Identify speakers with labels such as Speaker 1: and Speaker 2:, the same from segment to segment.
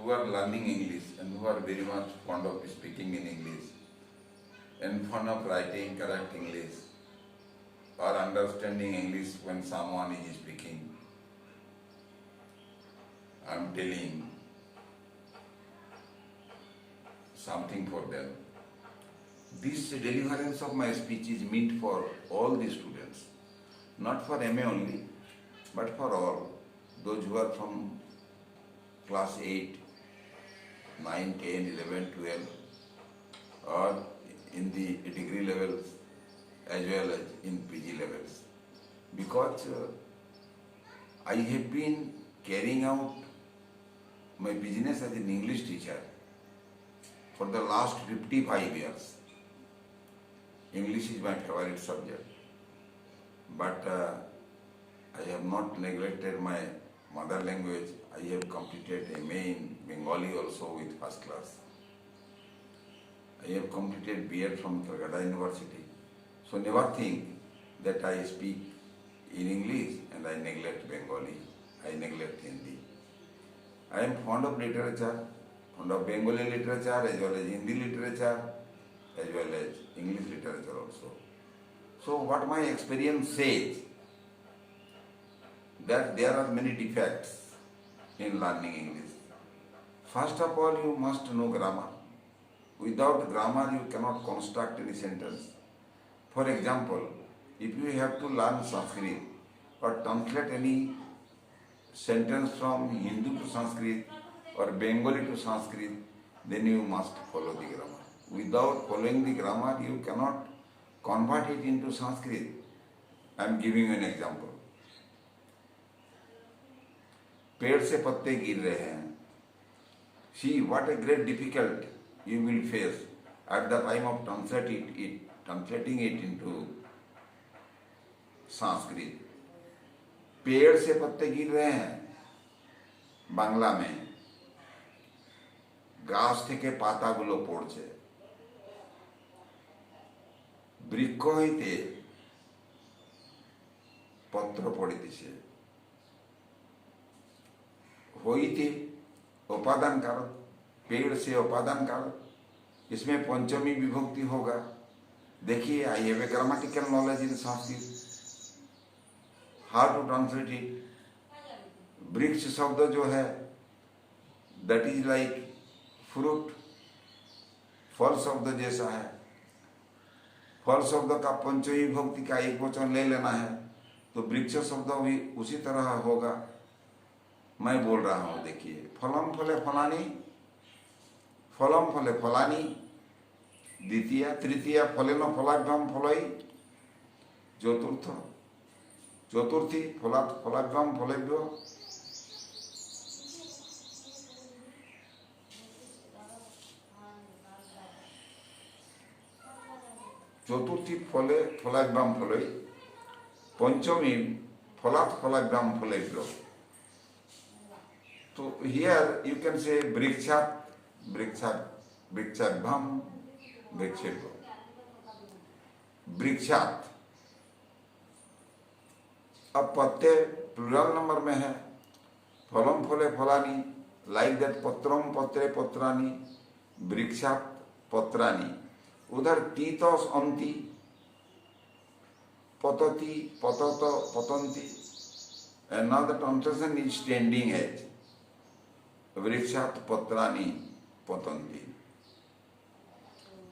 Speaker 1: who are learning English and who are very much fond of speaking in English and fond of writing correct English or understanding English when someone is speaking, I am telling something for them. This deliverance of my speech is meant for all the students, not for MA only, but for all, those who are from class 8, 9, 10, 11, 12, or in the degree levels as well as in PG levels. Because I have been carrying out my business as an English teacher for the last 55 years. English is my favorite subject, but I have not neglected my mother language. I have completed MA in Bengali also with first class. I have completed B.Ed from Calcutta University. So never think that I speak in English and I neglect Bengali, I neglect Hindi. I am fond of literature, fond of Bengali literature as well as Hindi literature, as well as English literature also. So what my experience says, that there are many defects in learning English. First of all, you must know grammar. Without grammar, you cannot construct any sentence. For example, if you have to learn Sanskrit or translate any sentence from Hindu to Sanskrit or Bengali to Sanskrit, then you must follow the grammar. Without following the grammar, you cannot convert it into Sanskrit. I am giving you an example. पेड़ से पत्ते गिर रहे हैं. See what a great difficulty you will face at the time of translating it into Sanskrit. पेड़ से पत्ते गिर रहे हैं বাংলা में গাছ থেকে পাতাগুলো পড়ছে. বৃক্ষ হইতে পত্র পড়িতেছে. होइते उपादान कारक, पेड़ से उपादान कारक, इसमें पंचमी विभक्ति होगा. देखिए, I have a grammatical knowledge in Sanskrit. How to translate it. वृक्ष शब्द जो है दैट इज लाइक फ्रूट, फल शब्द जैसा है. फल शब्द का पंचमी विभक्ति का एक वचन ले लेना है तो वृक्ष शब्द भी उसी तरह होगा. मैं बोल रहा हूँ, देखिए, फलम फले फलानी, फलम फले फलानी, द्वितीय तृतीय फलेन फलाभ्याम फलई, चतुर्थ चतुर्थी फलात् फलाभ्याम फलेभ्यो, चतुर्थी फले फलाभ्याम फलई, पंचमी फलात् फलाभ्याम फलेभ्यो. So here you can say vrikshat, vrikshabham, vrikshebho. वृक्षात. अब पत्ते प्लूरल नंबर में है. फलम फले फलानी, लाइक दैट पत्रम पत्रे पत्रानी, वृक्षात पत्रानी. उधर तीतस अंति, पतति पतत पतंती. Another translation is standing edge. वृक्षात पत्रानी पतंती.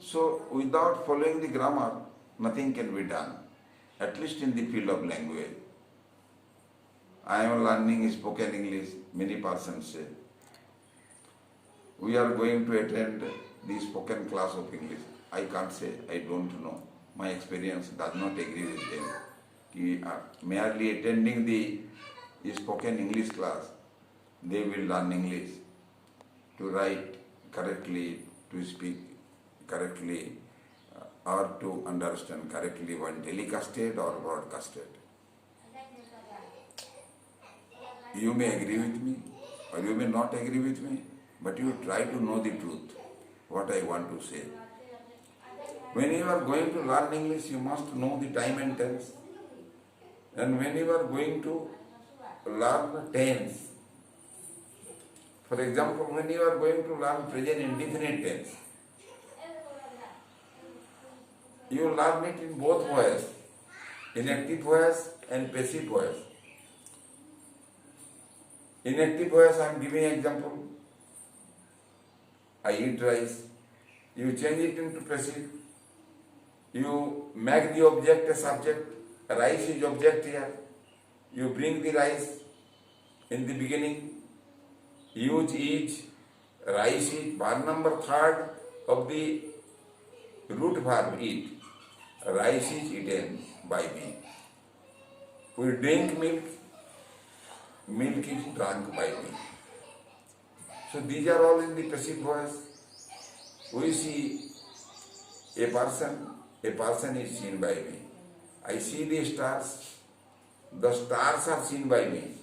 Speaker 1: So without following the grammar, nothing can be done, at least in the field of language. I am learning spoken English, many persons say. We are going to attend the spoken class of English. I can't say, I don't know. My experience does not agree with them. कि merely attending the spoken English class, they will learn English to write correctly, to speak correctly, or to understand correctly when telecasted or broadcasted. You may agree with me or you may not agree with me, but you try to know the truth, what I want to say. When you are going to learn English, you must know the time and tense. And when you are going to learn tense, For example, when you are going to learn present indefinite tense, you learn it in both ways, in active voice and passive voice. In active voice, I am giving example. I eat rice. You change it into passive. You make the object a subject. Rice is object here. You bring the rice in the beginning. Use each. Rice is verb number third of the root verb eat. Rice is eaten by me. We drink milk. Milk is drunk by me. So these are all in the passive voice. We see a person is seen by me. I see the stars are seen by me.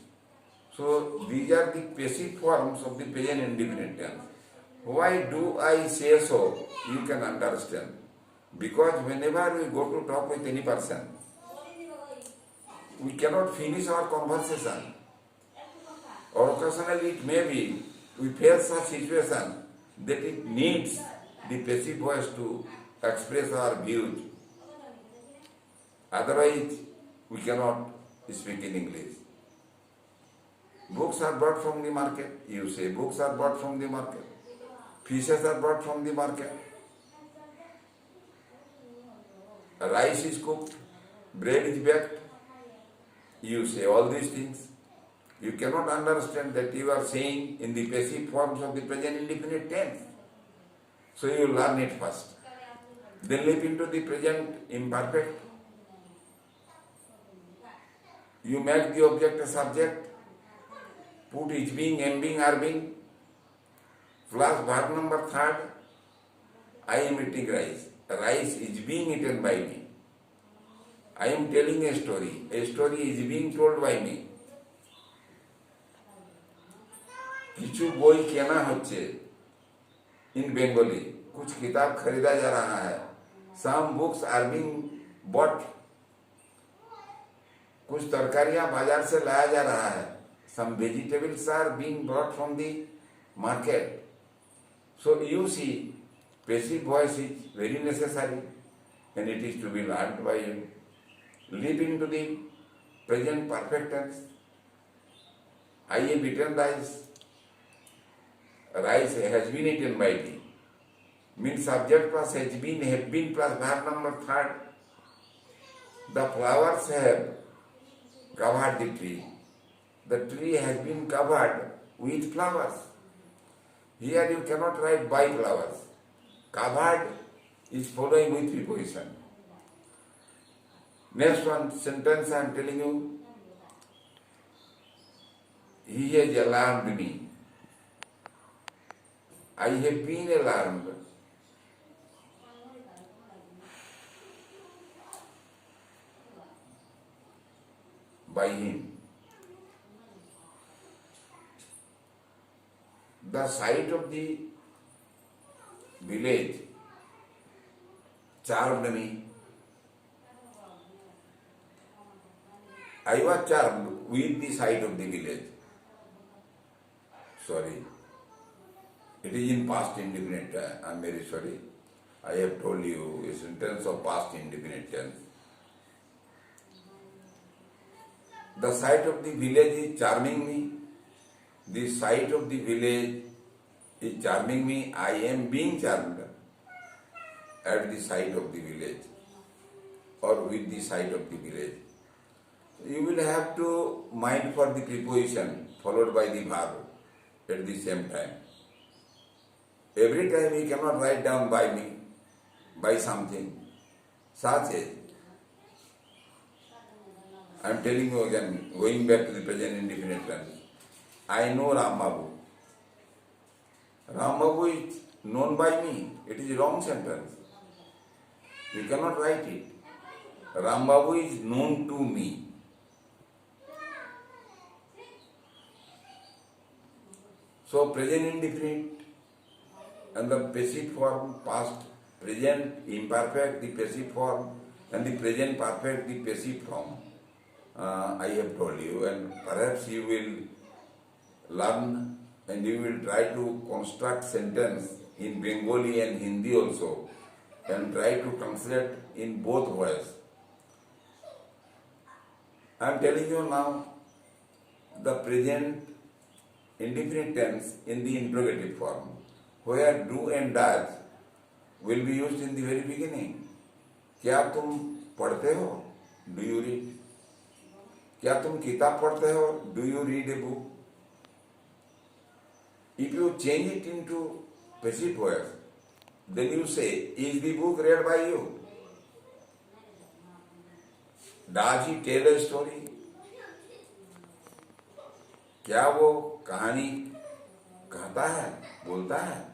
Speaker 1: So these are the passive forms of the present indefinite tense. Why do I say so? You can understand. Because whenever we go to talk with any person, we cannot finish our conversation. Or occasionally it may be we face a situation that it needs the passive voice to express our views. Otherwise, we cannot speak in English. Books are bought from the market. You say books are bought from the market. Fishes are bought from the market. Rice is cooked. Bread is baked. You say all these things. You cannot understand that you are saying in the passive forms of the present indefinite tense. So you learn it first. Then leap into the present imperfect. You make the object a subject. Put is being, am being, are being. Plus verb number third. I am eating rice. Rice is being eaten by me. I am telling a story. A story is being told by me. কিছু বই কেনা হচ্ছে in Bengali. कुछ किताब खरीदा जा रहा है. Some books are being bought. कुछ तरकारियां बाजार से लाया जा रहा है. Some vegetables are being brought from the market. So you see, passive voice is very necessary and it is to be learned by you. Leap into the present perfect tense. I have eaten rice. Rice has been eaten by me. Means subject plus has been, have been plus verb number third. The flowers have covered the tree. The tree has been covered with flowers. Here you cannot write by flowers. Covered is following with preposition. Next one sentence I am telling you. He has alarmed me. I have been alarmed. By him. The sight of the village charmed me. I was charmed with the sight of the village. Sorry. It is in past indefinite. I am very sorry. I have told you a sentence of past indefinite tense. The sight of the village is charming me. The sight of the village is charming me. I am being charmed at the sight of the village or with the sight of the village. You will have to mind for the preposition followed by the verb at the same time. Every time you cannot write down by me, by something, such as, I am telling you again, going back to the present indefinite tense. I know Rambabu. Rambabu is known by me. It is a wrong sentence. You cannot write it. Rambabu is known to me. So present indefinite and the passive form, past, present, imperfect, the passive form, and the present perfect, the passive form. I have told you, and perhaps you will learn and you will try to construct sentence in Bengali and Hindi also, and try to translate in both ways. I am telling you now, the present indefinite tense in the interrogative form, where do and does will be used in the very beginning. क्या तुम पढ़ते हो? Do you read? क्या तुम किताब पढ़ते हो? Do you read a book? If you change it into passive voice, then you say, is the book read by you? Does he tell a story? क्या वो कहानी कहता है, बोलता है?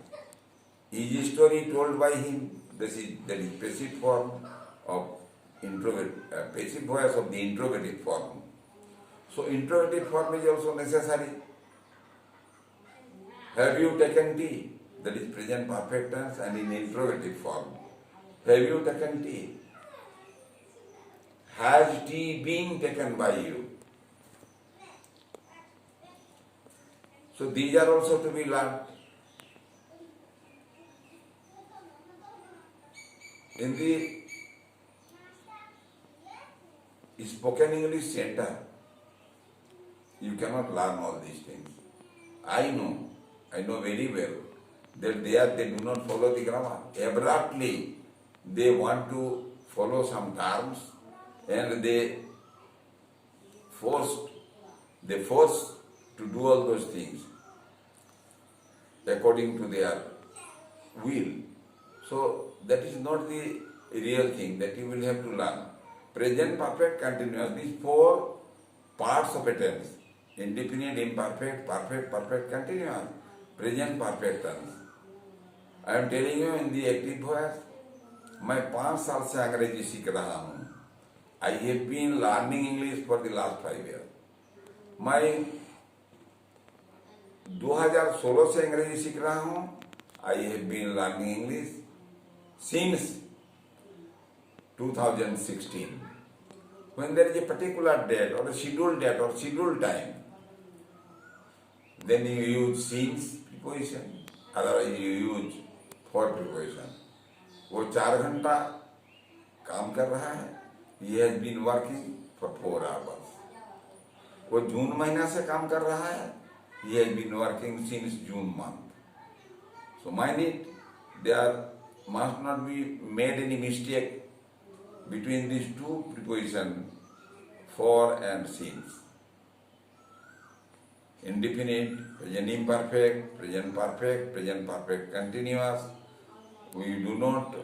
Speaker 1: Is the story told by him? That is passive form of passive voice of the interrogative form. So interrogative form is also necessary. Have you taken tea? That is present perfect tense and in interrogative form. Have you taken tea? Has tea been taken by you? So these are also to be learned. In the spoken English center, you cannot learn all these things. I know very well that they do not follow the grammar. Abruptly, they want to follow some terms and they force to do all those things according to their will. So that is not the real thing that you will have to learn. Present perfect continuous, these four parts of a tense: indefinite, imperfect, perfect, perfect continuous, present perfect tense. I am telling you in the active voice, मैं 5 साल से अंग्रेजी सीख रहा हूँ. I have been learning English for the last 5 years. मैं 2016 से अंग्रेजी सीख रहा हूँ. I have been learning English since 2016. When there is a particular date or a scheduled time, then you use since preposition, otherwise you use for preposition. वो 4 घंटा काम कर रहा है. He has been working for 4 hours. वो जून महीना से काम कर रहा है. He has been working since June month. So mind it, there must not be made any mistake between these two prepositions, for and since. Indefinite, present imperfect, present perfect continuous. We do not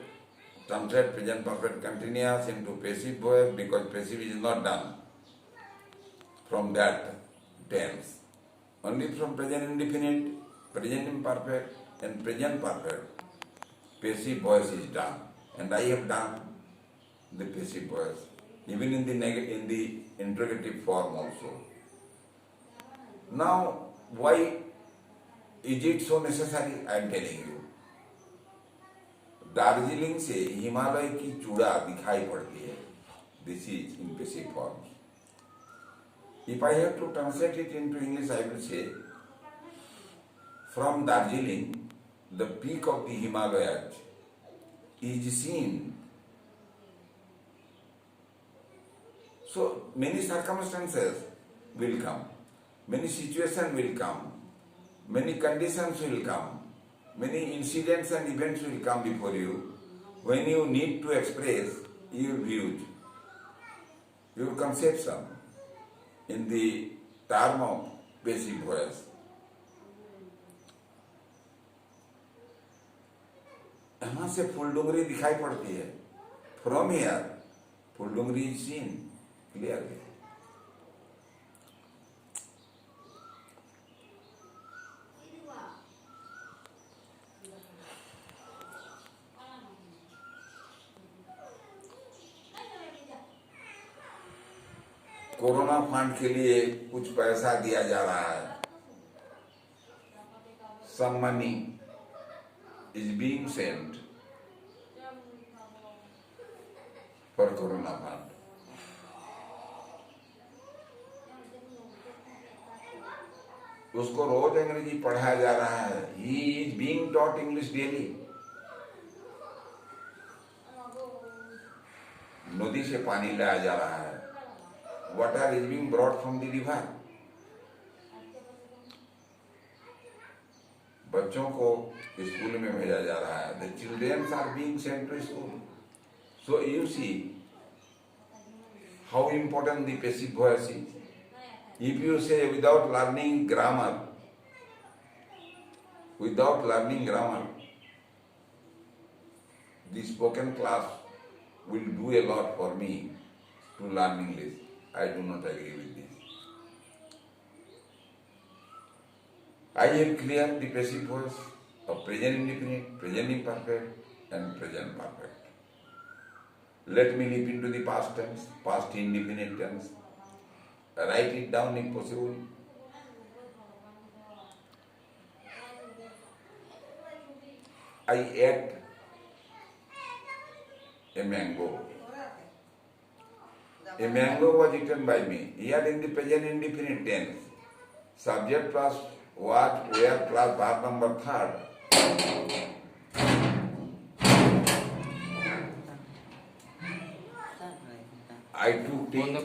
Speaker 1: translate present perfect continuous into passive voice because passive is not done from that tense. Only from present indefinite, present imperfect and present perfect, passive voice is done. And I have done the passive voice, even in the interrogative form also. Now, why is it so necessary? I am telling you. Darjeeling से हिमालय की चूड़ा दिखाई पड़ती है. This is in passive form. If I have to translate it into English, I will say, from Darjeeling, the peak of the Himalayas is seen. So many circumstances will come, many situations will come, many conditions will come, many incidents and events will come before you when you need to express your views, your conception in the term of passive voice. यहाँ से फुलडुंगरी दिखाई पड़ती है. From here, Phuldungri is seen clearly. Corona fund के लिए कुछ पैसा दिया जा रहा है. Some money is being sent for Corona fund. उसको रोज अंग्रेजी पढ़ाया जा रहा है. He is being taught English daily. नदी से पानी लाया जा रहा है. Water is being brought from the river. बच्चों को स्कूल में भेजा जा रहा है. The children are being sent to school. So you see how important the passive voice is. If you say without learning grammar, the spoken class will do a lot for me to learn English. I do not agree with this. I have cleared the passive voice of present indefinite, present imperfect, and present perfect. Let me leap into the past tense, past indefinite tense. Write it down if possible. I ate a mango. A mango was eaten by me. Here in the present indefinite tense, subject plus was, where plus verb number third. I took tea.